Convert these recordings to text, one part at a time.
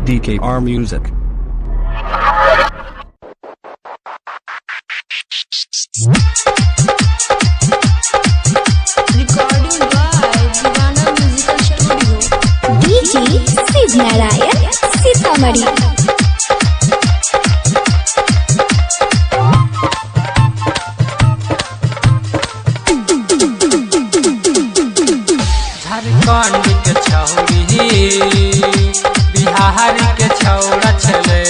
DKR Music. Recording by Divana Musical Studio. DJ Shiv Narayan Sitamarhi. Jharkhand के छौरी बिहार के छौरा छले।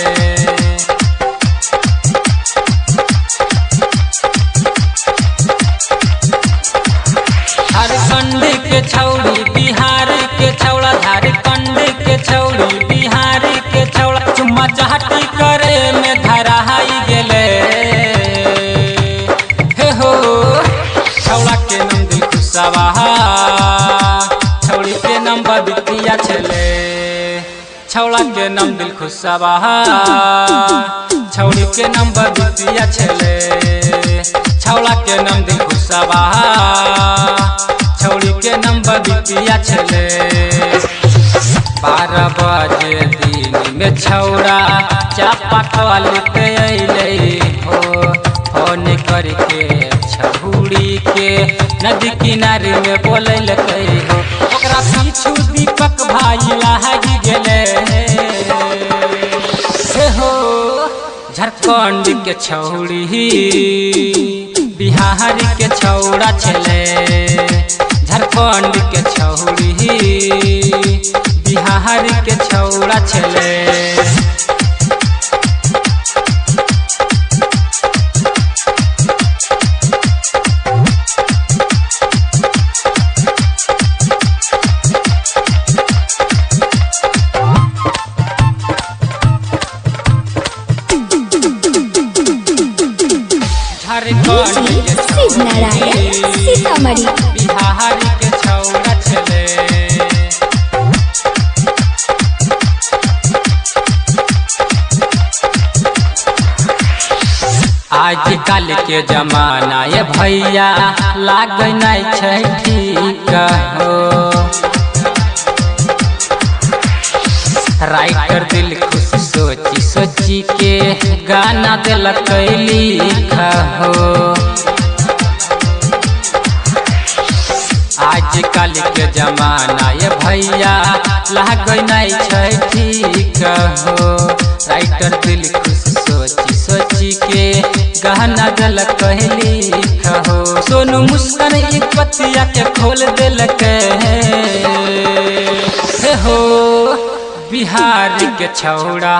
झारखंड के छौरी बिहार के छौड़ा, झारखंड के छौरी बिहार के छौड़ा चुम्मा चाहती करे में धराई गेले। हे हो छौड़ा के नाम दिल खुशावा, छौड़ी के नाम बबितिया छले। छौड़ा के नाम दिल खुशावा, छौड़ी के नाम बबितिया छले। छौड़ा के नाम दिल खुशावा, छौड़ी के नाम बबितिया छले। 12 बजे दिन में छौड़ा चापाकल पे अइले हो। फोन करके छौड़ी के नदी किनारे में बोलैल हो। ओकरा पीछू दीपक भाई लागी गेले। हे हो झारखंड के छौड़ी बिहार के छौड़ा छले। झारखंड के छौड़ी बिहार के छौड़ा छले। DJ शिव नारायण सीतामढ़ी। बिहार के छौड़ा छले। आजकल के जमाना ये भैया लाग नहीं छै ठीक हो। राइटर दिल खुश सोची सोची के गाना दिलक लिख हो। आजकल के जमाना ये भैया लाग नहीं छै ठीक हो। राइटर दिल खुश सोची सोची के गाना दिलक लिख हो। सोनू मुस्कान एक पतिया के खोल दिलक हे हो। बिहार के छौड़ा